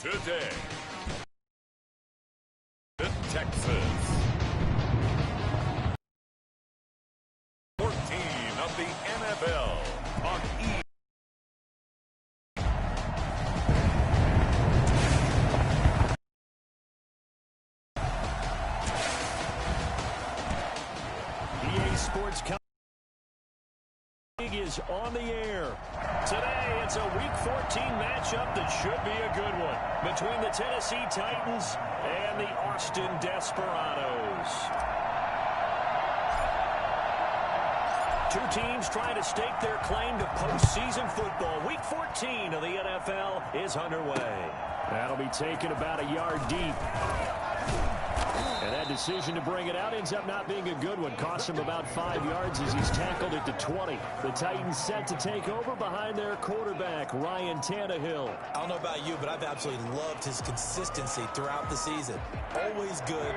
Today, Texas. 14 of the NFL on E. EA Sports League is on the air. Today, it's a Week 14 matchup that should be a good one between the Tennessee Titans and the Austin Desperados. Two teams trying to stake their claim to postseason football. Week 14 of the NFL is underway. That'll be taken about a yard deep. And that decision to bring it out ends up not being a good one. Cost him about 5 yards as he's tackled at the 20. The Titans set to take over behind their quarterback, Ryan Tannehill. I don't know about you, but I've absolutely loved his consistency throughout the season. Always good,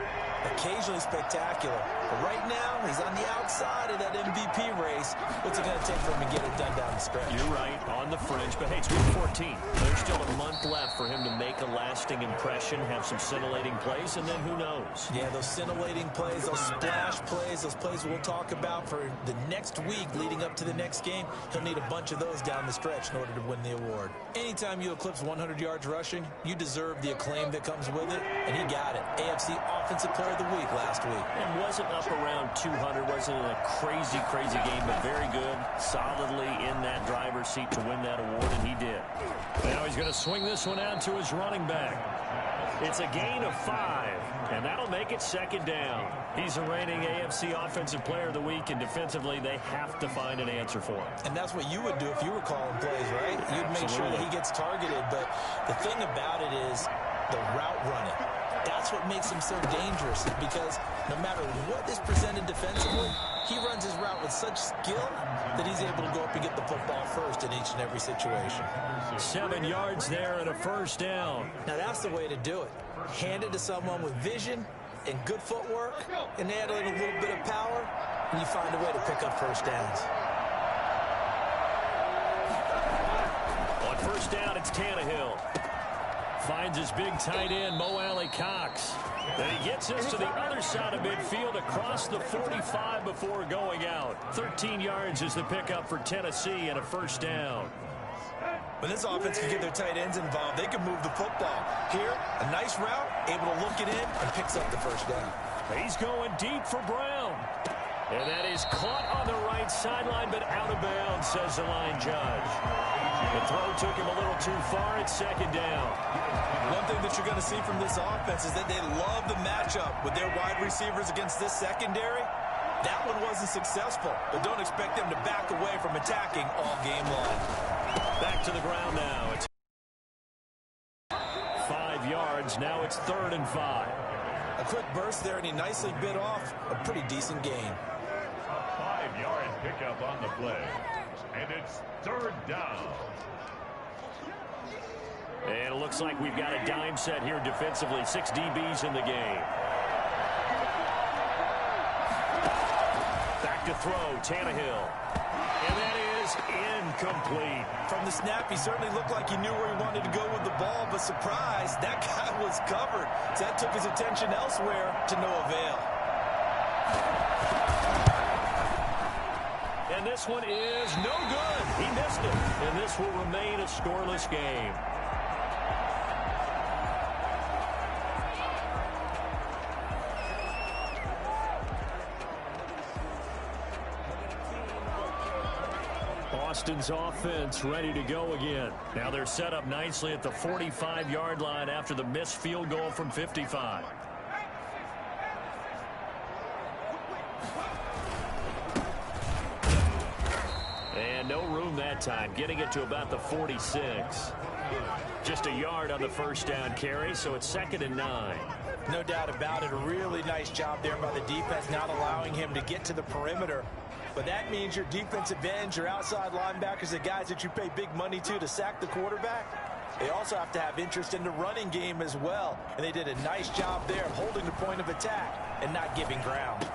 occasionally spectacular. But right now, he's on the outside of that MVP race. What's it going to take for him to get it done down the stretch? You're right, on the fringe. But, hey, it's Week 14. There's still a month left for him to make a lasting impression, have some scintillating plays, and then who knows? Yeah, those scintillating plays, those splash plays, those plays we'll talk about for the next week leading up to the next game. He'll need a bunch of those down the stretch in order to win the award. Anytime you eclipse 100 yards rushing, you deserve the acclaim that comes with it, and he got it. AFC Offensive Player of the Week last week. And wasn't up around 200, wasn't in a crazy, crazy game, but very good, solidly in that driver's seat to win that award, and he did. Now he's going to swing this one out to his running back. It's a gain of 5, and that'll make it second down. He's the reigning AFC Offensive Player of the Week, and defensively they have to find an answer for him. And that's what you would do if you were calling plays, right? You'd make sure that he gets targeted, but the thing about it is the route running. That's what makes him so dangerous, because no matter what is presented defensively, he runs his route with such skill that he's able to go up and get the football first in each and every situation. 7 yards there and a first down. Now that's the way to do it. Hand it to someone with vision and good footwork and handling a little bit of power, and you find a way to pick up first downs. On first down, it's Tannehill. Finds his big tight end, Mo Alley-Cox. Then he gets this to the other side of midfield across the 45 before going out. 13 yards is the pickup for Tennessee and a first down. When this offense can get their tight ends involved, they can move the football. Here, a nice route, able to look it in, and picks up the first down. He's going deep for Brown. And that is caught on the right sideline, but out of bounds, says the line judge. The throw took him a little too far. It's second down. One thing that you're going to see from this offense is that they love the matchup with their wide receivers against this secondary. That one wasn't successful, but don't expect them to back away from attacking all game long. Back to the ground now. It's 5 yards. Now it's 3rd and 5. A quick burst there, and he nicely bit off a pretty decent gain. 5-yard pickup on the play. And it's 3rd down. And it looks like we've got a dime set here defensively. 6 DBs in the game. Back to throw, Tannehill. And that is incomplete. From the snap, he certainly looked like he knew where he wanted to go with the ball, but surprise, that guy was covered. So that took his attention elsewhere to no avail. And this one is no good. He missed it. And this will remain a scoreless game. Austin's offense ready to go again. Now they're set up nicely at the 45-yard line after the missed field goal from 55. And no room that time, getting it to about the 46. Just a yard on the first down carry, so it's 2nd and 9. No doubt about it. A really nice job there by the defense, not allowing him to get to the perimeter. But that means your defensive ends, your outside linebackers, the guys that you pay big money to sack the quarterback, they also have to have interest in the running game as well. And they did a nice job there of holding the point of attack and not giving ground.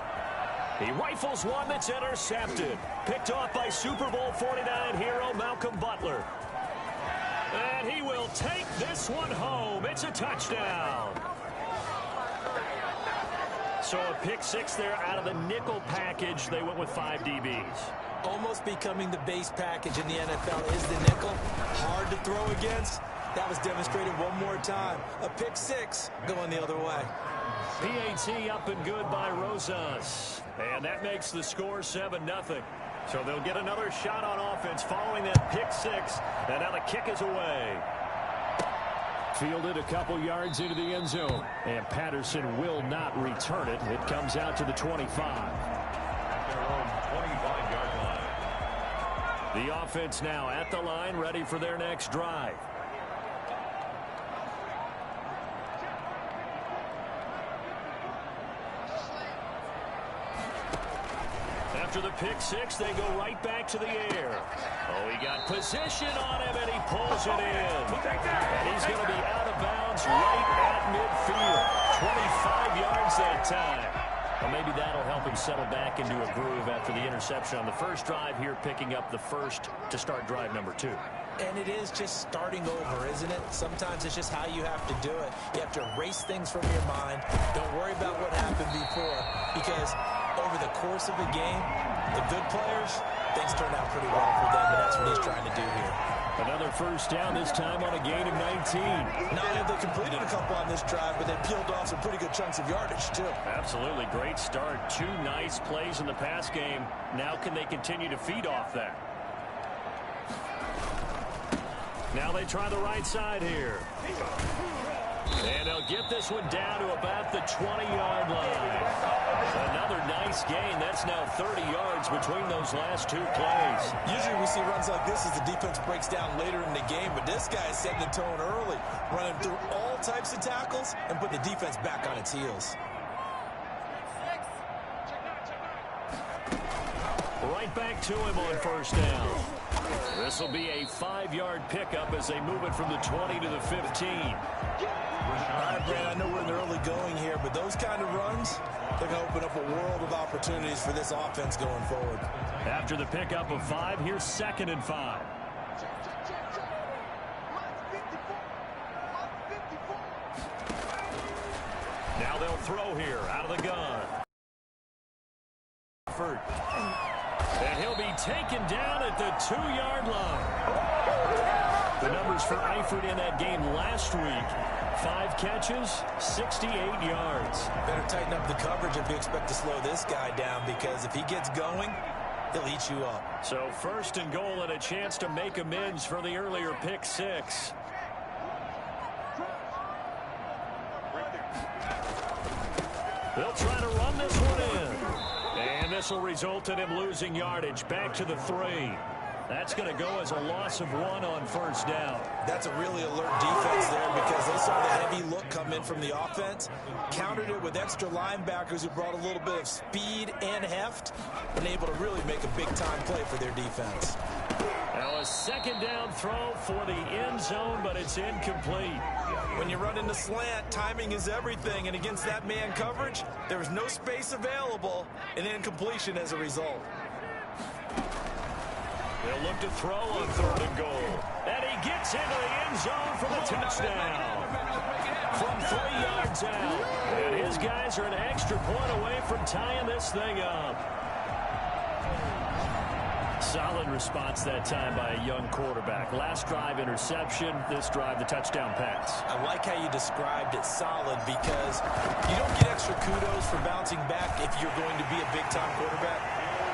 He rifles one that's intercepted. Picked off by Super Bowl 49 hero Malcolm Butler. And he will take this one home. It's a touchdown. So a pick six there out of the nickel package. They went with 5 DBs. Almost becoming the base package in the NFL is the nickel. Hard to throw against. That was demonstrated one more time. A pick six going the other way. PAT up and good by Rosas. And that makes the score 7-0. So they'll get another shot on offense following that pick six. And now the kick is away. Fielded a couple yards into the end zone. And Patterson will not return it. It comes out to the 25. Their own 25-yard line. The offense now at the line, ready for their next drive. After the pick six, they go right back to the air. Oh, he got position on him, and he pulls it in. And he's going to be out of bounds right at midfield. 25 yards that time. Well, maybe that'll help him settle back into a groove after the interception on the first drive here, picking up the first to start drive number 2. And it is just starting over, isn't it? Sometimes it's just how you have to do it. You have to erase things from your mind. Don't worry about what happened before, because over the course of a game, the good players, things turn out pretty well for them, and that's what he's trying to do here. Another first down, this time on a gain of 19. Not only have they completed a couple on this drive, but they peeled off some pretty good chunks of yardage, too. Absolutely. Great start. 2 nice plays in the pass game. Now can they continue to feed off that? Now they try the right side here. And they'll get this one down to about the 20-yard line. Another nice gain. That's now 30 yards between those last 2 plays. Usually we see runs like this as the defense breaks down later in the game, but this guy is setting the tone early, running through all types of tackles and putting the defense back on its heels. Right back to him on first down. This will be a 5-yard pickup as they move it from the 20 to the 15. All right, Brad, I know we're in the early going here, but those kind of runs, they're going to open up a world of opportunities for this offense going forward. After the pickup of 5, here's 2nd and 5. Now they'll throw here out of the gun. And he'll be taken down at the 2-yard line. The numbers for Eifert in that game last week. 5 catches, 68 yards. Better tighten up the coverage if you expect to slow this guy down, because if he gets going, he'll eat you up. So 1st and goal and a chance to make amends for the earlier pick six. They'll try to run this one in. And this will result in him losing yardage back to the 3. That's going to go as a loss of 1 on first down. That's a really alert defense there, because they saw the heavy look come in from the offense, countered it with extra linebackers who brought a little bit of speed and heft, and able to really make a big-time play for their defense. Now a 2nd down throw for the end zone, but it's incomplete. When you run in the slant, timing is everything, and against that man coverage, there was no space available, and incompletion as a result. They'll look to throw on 3rd and goal. And he gets into the end zone for the touchdown. From 3 yards out. And his guys are an extra point away from tying this thing up. Solid response that time by a young quarterback. Last drive, interception. This drive, the touchdown pass. I like how you described it, solid, because you don't get extra kudos for bouncing back if you're going to be a big-time quarterback.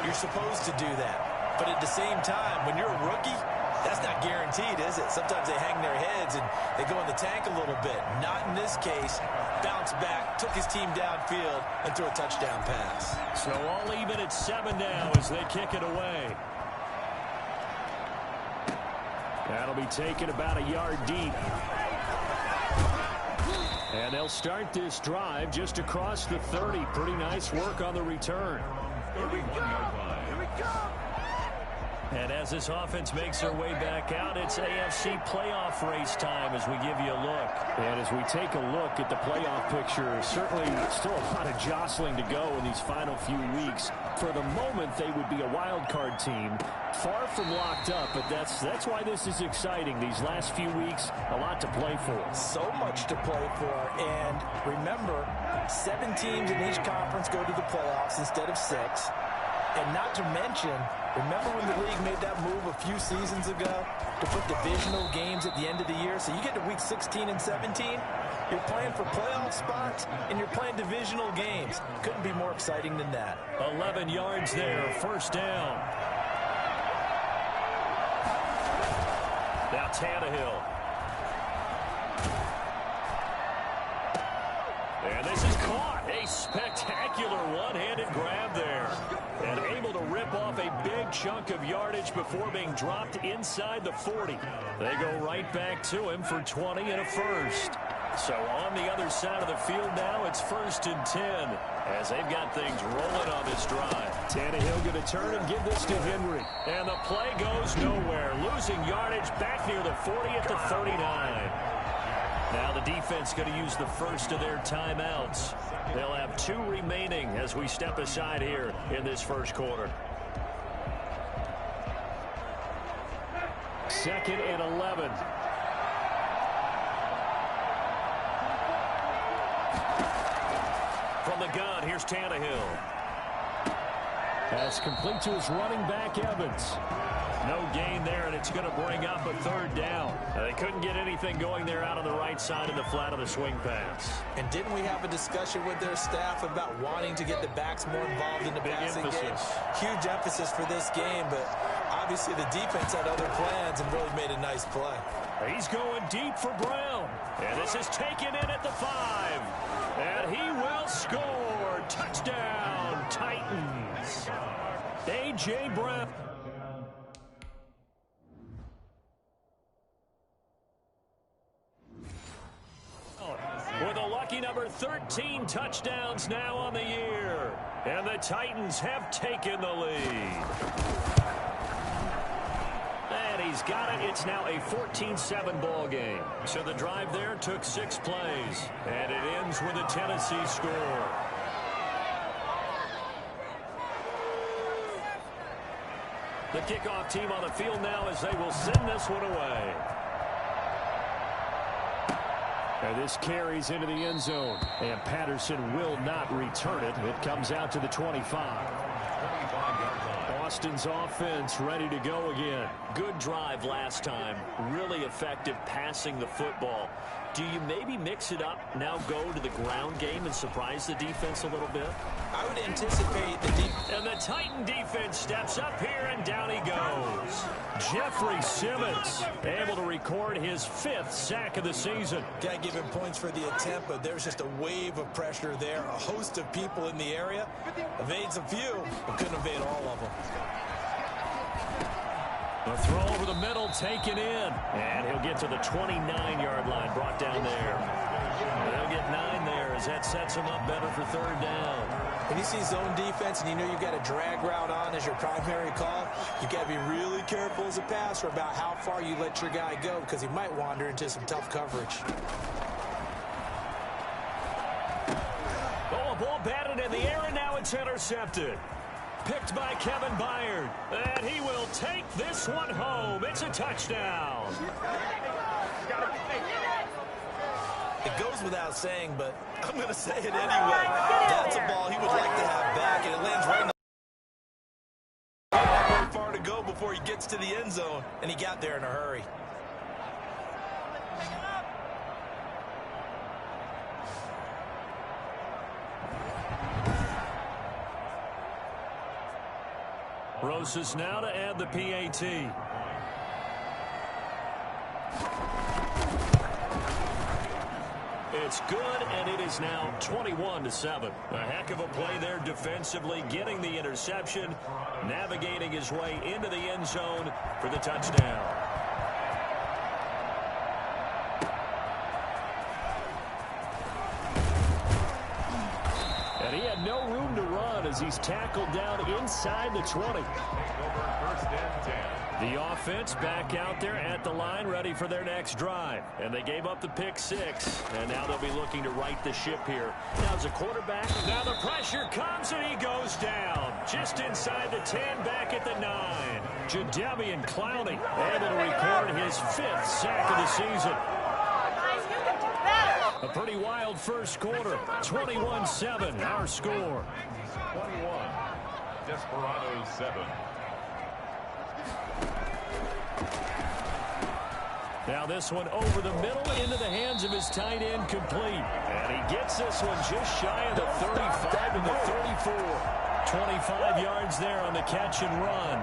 You're supposed to do that. But at the same time, when you're a rookie, that's not guaranteed, is it? Sometimes they hang their heads and they go in the tank a little bit. Not in this case. Bounced back, took his team downfield, and threw a touchdown pass. So all even at 7 now as they kick it away. That'll be taken about a yard deep. And they'll start this drive just across the 30. Pretty nice work on the return. 31-yard line. Here we go. And as this offense makes their way back out, it's AFC playoff race time as we give you a look. And as we take a look at the playoff picture, certainly still a lot of jostling to go in these final few weeks. For the moment, they would be a wild card team, far from locked up, but that's why this is exciting. These last few weeks, a lot to play for. So much to play for. And remember, 7 teams in each conference go to the playoffs instead of 6. And not to mention, remember when the league made that move a few seasons ago to put divisional games at the end of the year? So you get to week 16 and 17, you're playing for playoff spots, and you're playing divisional games. Couldn't be more exciting than that. 11 yards there, first down. Now Tannehill. And this is caught. A spectacular one-handed grab there. And able to rip off a big chunk of yardage before being dropped inside the 40. They go right back to him for 20 and a first. So on the other side of the field now, it's 1st and 10 as they've got things rolling on this drive. Tannehill going to turn and give this to Henry. And the play goes nowhere. Losing yardage back near the 40 at the 39. Now the defense going to use the first of their timeouts. They'll have 2 remaining as we step aside here in this first quarter. 2nd and 11. From the gun, here's Tannehill. That's complete to his running back, Evans. No gain there, and it's going to bring up a 3rd down. They couldn't get anything going there out on the right side of the flat of the swing pass. And didn't we have a discussion with their staff about wanting to get the backs more involved in the passing game? Huge emphasis for this game, but obviously the defense had other plans and really made a nice play. He's going deep for Brown. And this is taken in at the 5. And he will score. Touchdown, Titans. A.J. Brown. With a lucky number 13 touchdowns now on the year. And the Titans have taken the lead. And he's got it. It's now a 14-7 ball game. So the drive there took 6 plays. And it ends with a Tennessee score. The kickoff team on the field now as they will send this one away. And this carries into the end zone. And Patterson will not return it. It comes out to the 25. Austin's offense ready to go again. Good drive last time. Really effective passing the football. Do you maybe mix it up, now go to the ground game and surprise the defense a little bit? I would anticipate the defense. And the Titan defense steps up here, and down he goes. Jeffrey Simmons able to record his 5th sack of the season. Got to give him points for the attempt, but there's just a wave of pressure there. A host of people in the area. Evades a few, but couldn't evade all of them. A throw over the middle, taken in. And he'll get to the 29-yard line, brought down there. They'll get 9 there as that sets him up better for 3rd down. When you see zone defense and you know you've got a drag route on as your primary call, you've got to be really careful as a passer about how far you let your guy go because he might wander into some tough coverage. Oh, a ball batted in the air, and now it's intercepted. Picked by Kevin Byard. And he will take this one home. It's a touchdown. It goes without saying, but I'm going to say it anyway. That's a ball he would like to have back, and it lands right in the... Not very far to go before he gets to the end zone, and he got there in a hurry. Rosas now to add the PAT. It's good, and it is now 21-7. A heck of a play there defensively, getting the interception, navigating his way into the end zone for the touchdown. And he had no room to run as he's tackled down inside the 20. First and 10. The offense back out there at the line, ready for their next drive. And they gave up the pick 6, and now they'll be looking to right the ship here. Now as a quarterback, now the pressure comes, and he goes down. Just inside the 10, back at the 9. Jadeveon Clowney able to record his 5th sack of the season. A pretty wild first quarter. 21-7, our score. 21. Desperados 7. Now this one over the middle into the hands of his tight end, complete. And he gets this one just shy of the 35 to the 34. 25 yards there on the catch and run.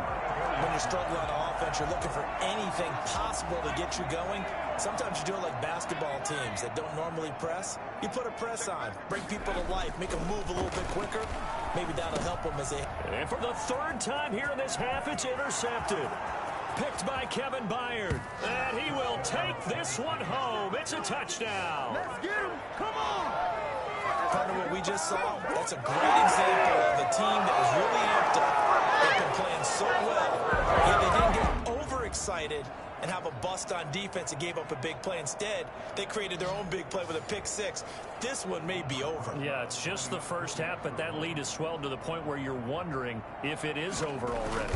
When you're struggling on offense, you're looking for anything possible to get you going. Sometimes you do it like basketball teams that don't normally press. You put a press on, bring people to life, make them move a little bit quicker. Maybe that'll help them as they... And for the 3rd time here in this half, it's intercepted. Picked by Kevin Byard. And he will take this one home. It's a touchdown. Let's get him. Come on. Part of what we just saw, that's a great example of a team that was really amped up. They've been playing so well. Yet they didn't get overexcited and have a bust on defense and gave up a big play. Instead, they created their own big play with a pick 6. This one may be over. Yeah, it's just the first half, but that lead has swelled to the point where you're wondering if it is over already.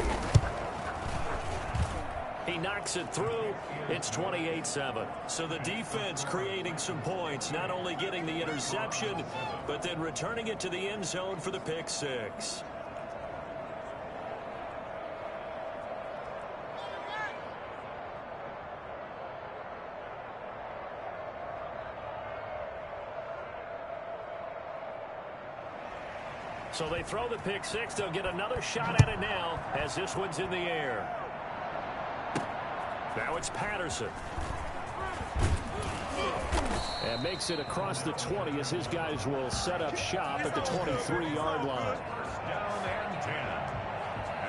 He knocks it through. It's 28-7. So the defense creating some points, not only getting the interception, but then returning it to the end zone for the pick 6. So they throw the pick 6. They'll get another shot at it now as this one's in the air. Now it's Patterson. And makes it across the 20 as his guys will set up shop at the 23-yard line. Down and 10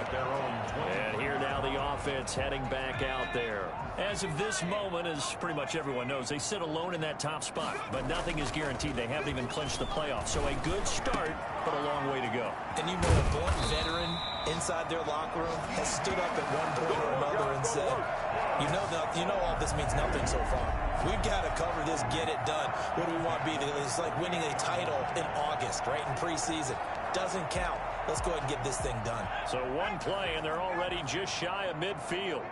at their own 20. And here now the offense heading back out there. As of this moment, as pretty much everyone knows, they sit alone in that top spot. But nothing is guaranteed. They haven't even clinched the playoffs. So a good start, but a long way to go. And you know a born veteran inside their locker room has stood up at one point or another and said, you know all this means nothing so far. We've got to cover this, get it done. What do we want to be? It's like winning a title in August, right, in preseason. Doesn't count. Let's go ahead and get this thing done. So one play, and they're already just shy of midfield.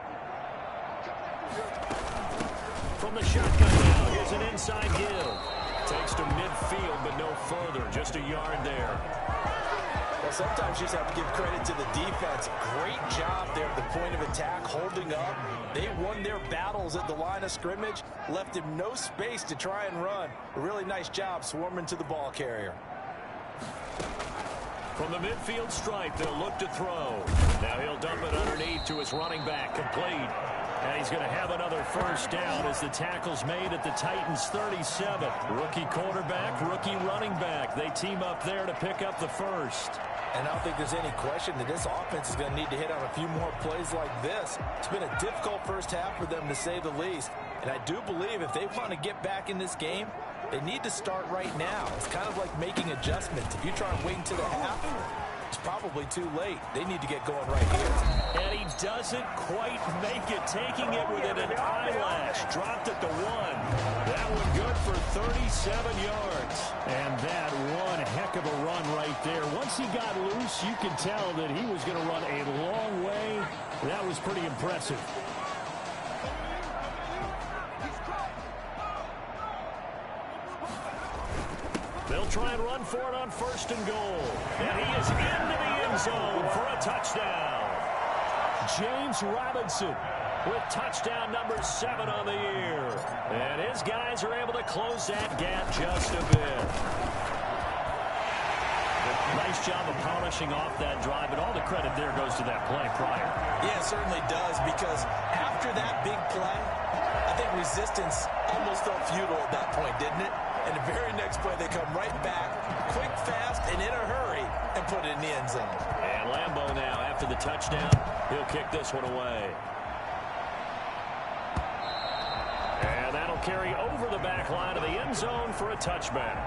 From the shotgun now, here's an inside give. Takes to midfield, but no further. Just a yard there. Well, sometimes you just have to give credit to the defense. Great job there at the point of attack, holding up. They won their battles at the line of scrimmage, left him no space to try and run. A really nice job swarming to the ball carrier. From the midfield stripe, they'll look to throw. Now he'll dump it underneath to his running back, complete. And he's going to have another first down as the tackle's made at the Titans' 37. Rookie quarterback, rookie running back. They team up there to pick up the first. And I don't think there's any question that this offense is going to need to hit on a few more plays like this. It's been a difficult first half for them, to say the least. And I do believe if they want to get back in this game, they need to start right now. It's kind of like making adjustments. If you try and wait until the half, it's probably too late. They need to get going right here. And he doesn't quite make it, taking it within an eyelash. Dropped at the 1. That one good for 37 yards. And that one heck of a run right there. Once he got loose, you could tell that he was going to run a long way. That was pretty impressive. They'll try and run for it on 1st and goal. And he is into the end zone for a touchdown. James Robinson with touchdown number 7 on the year. And his guys are able to close that gap just a bit. Nice job of polishing off that drive, and all the credit there goes to that play prior. Yeah, it certainly does, because after that big play, I think resistance almost felt futile at that point, didn't it? And the very next play, they come right back, quick, fast, and in a hurry, and put it in the end zone. And Lambeau now, after the touchdown, he'll kick this one away. And that'll carry over the back line of the end zone for a touchback.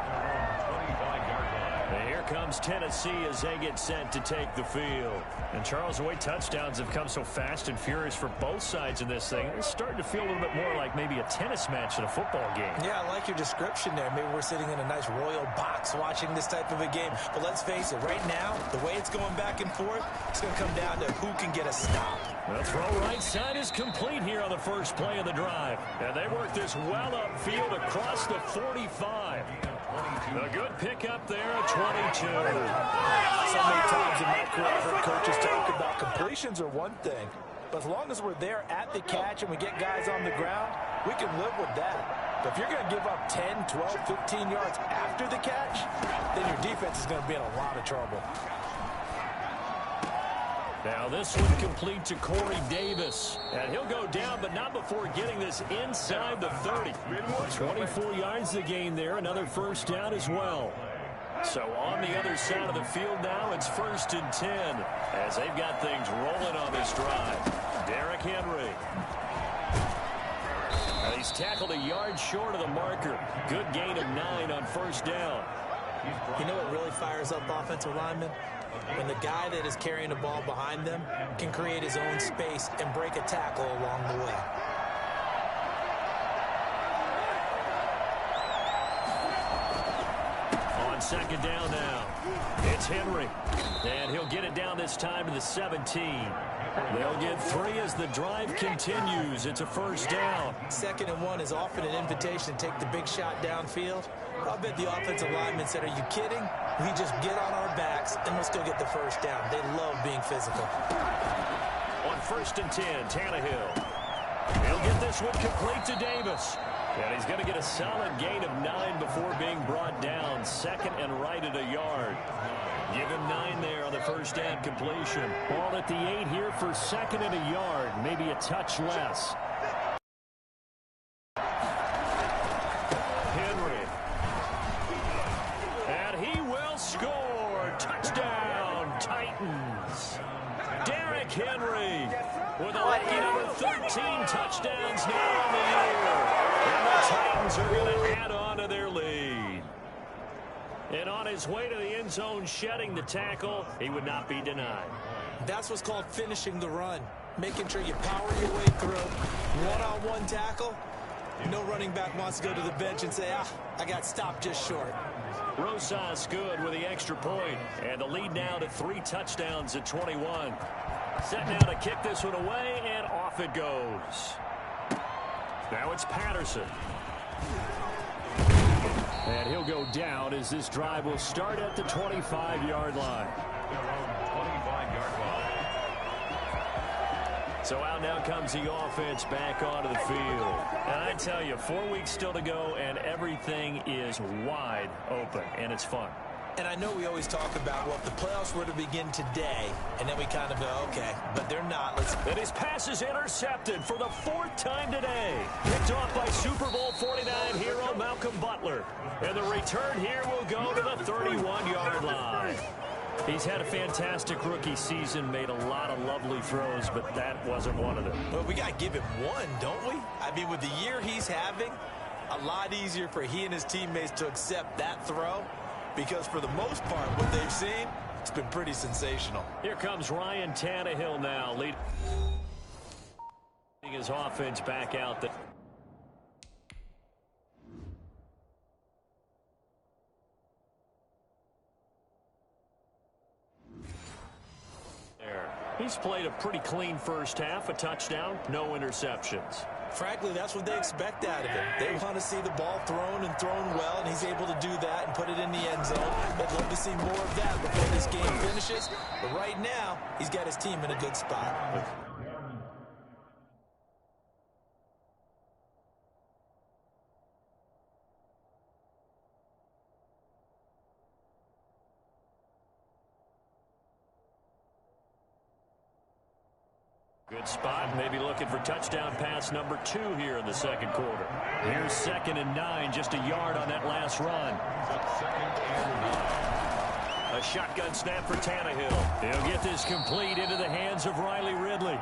25-yard line. And here comes Tennessee as they get set to take the field. And Charles, the way touchdowns have come so fast and furious for both sides in this thing, it's starting to feel a little bit more like maybe a tennis match in a football game. Yeah, I like your description there. Maybe we're sitting in a nice royal box watching this type of a game. But let's face it, right now, the way it's going back and forth, it's going to come down to who can get a stop. The throw right side is complete here on the first play of the drive. And they work this well upfield across the 45. A good pickup there at 22. So many times in my career, I've heard coaches talk about completions are one thing. But as long as we're there at the catch and we get guys on the ground, we can live with that. But if you're going to give up 10, 12, 15 yards after the catch, then your defense is going to be in a lot of trouble. Now this one complete to Corey Davis. And he'll go down, but not before getting this inside the 30. 24 yards to gain there. Another first down as well. So on the other side of the field now, it's 1st and 10 as they've got things rolling on this drive. Derrick Henry. And he's tackled a yard short of the marker. Good gain of 9 on first down. You know what really fires up offensive linemen? When the guy that is carrying the ball behind them can create his own space and break a tackle along the way. On second down now, it's Henry. And he'll get it down this time to the 17. They'll get 3 as the drive continues. It's a first down. 2nd and 1 is often an invitation to take the big shot downfield. I'll bet the offensive lineman said, are you kidding? We just get on our backs and let's go get the first down. They love being physical. On 1st and 10, Tannehill. He'll get this one complete to Davis. And he's going to get a solid gain of 9 before being brought down. 2nd and right at a yard. Give him 9 there on the first down completion. Ball at the 8 here for 2nd and a yard. Maybe a touch less. Henry. And he will score. Touchdown, Titans. Derrick Henry with a lucky number 13 touchdowns now on the year. And the Titans are going to add on to their lead. And on his way to the end zone, shedding the tackle, he would not be denied. That's what's called finishing the run. Making sure you power your way through. One-on-one tackle. No running back wants to go to the bench and say, I got stopped just short. Rosas good with the extra point. And the lead now to 3 touchdowns at 21. Set now to kick this one away, and off it goes. Now it's Patterson. And he'll go down as this drive will start at the 25-yard line. So out now comes the offense back onto the field. And I tell you, 4 weeks still to go, and everything is wide open, and it's fun. And I know we always talk about, well, if the playoffs were to begin today, and then we kind of go, okay, but they're not. And his pass is intercepted for the 4th time today. Picked off by Super Bowl 49 hero Malcolm Butler. And the return here will go to the 31-yard line. He's had a fantastic rookie season, made a lot of lovely throws, but that wasn't one of them. Well, we got to give him one, don't we? I mean, with the year he's having, a lot easier for he and his teammates to accept that throw. Because for the most part, what they've seen, it's been pretty sensational. Here comes Ryan Tannehill now, leading his offense back out there. He's played a pretty clean first half, a touchdown, no interceptions. Frankly, that's what they expect out of him. They want to see the ball thrown and thrown well, and he's able to do that and put it in the end zone. They'd love to see more of that before this game finishes. But right now, he's got his team in a good spot. Good spot, maybe looking for touchdown pass number 2 here in the second quarter. Here's 2nd and 9, just a yard on that last run. A shotgun snap for Tannehill. He'll get this complete into the hands of Riley Ridley.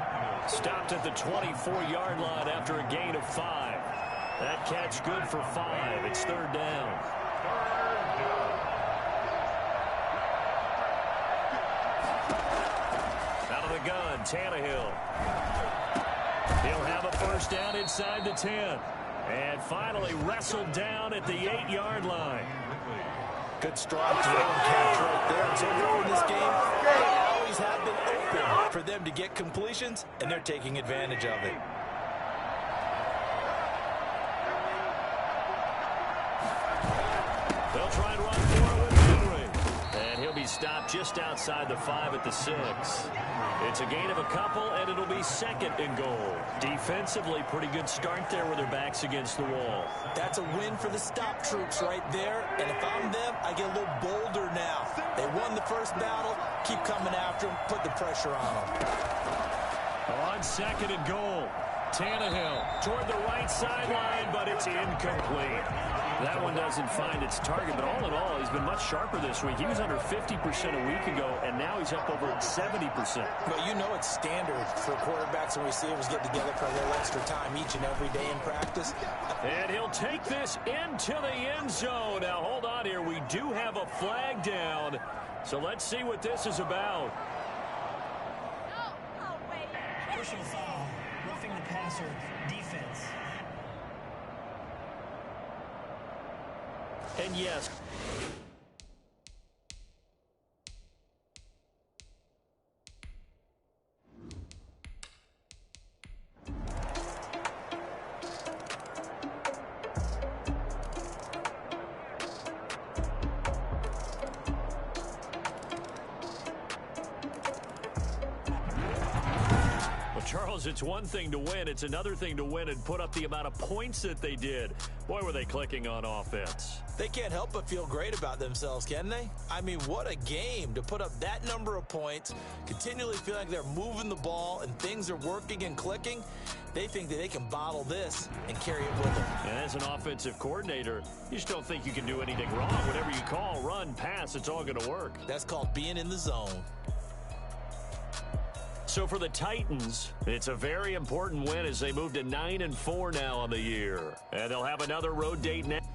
Stopped at the 24-yard line after a gain of 5. That catch good for 5. It's 3rd down. the gun, Tannehill. He'll have a first down inside the 10. And finally wrestled down at the 8-yard line. Good strong throw and catch right there. And so far in this game, they always have been open for them to get completions, and they're taking advantage of it. They'll try and run for it with Henry. And he'll be stopped just outside the 5 at the 6. It's a gain of a couple, and it'll be second and goal. Defensively, pretty good start there with their backs against the wall. That's a win for the stop troops right there. And if I'm them, I get a little bolder now. They won the first battle. Keep coming after them. Put the pressure on them. On second and goal, Tannehill toward the right sideline, but it's incomplete. That one doesn't find its target, but all in all, he's been much sharper this week. He was under 50% a week ago, and now he's up over 70%. Well, you know it's standard for quarterbacks and receivers get together for a little extra time each and every day in practice. And he'll take this into the end zone. Now, hold on here. We do have a flag down, so let's see what this is about. Personal foul, roughing the passer, defense. And yes. Charles, it's one thing to win. It's another thing to win and put up the amount of points that they did. Boy, were they clicking on offense. They can't help but feel great about themselves, can they? I mean, what a game to put up that number of points, continually feel like they're moving the ball and things are working and clicking. They think that they can bottle this and carry it with them. And as an offensive coordinator, you just don't think you can do anything wrong. Whatever you call, run, pass, it's all going to work. That's called being in the zone. So for the Titans, it's a very important win as they move to 9-4 now on the year. And they'll have another road date next.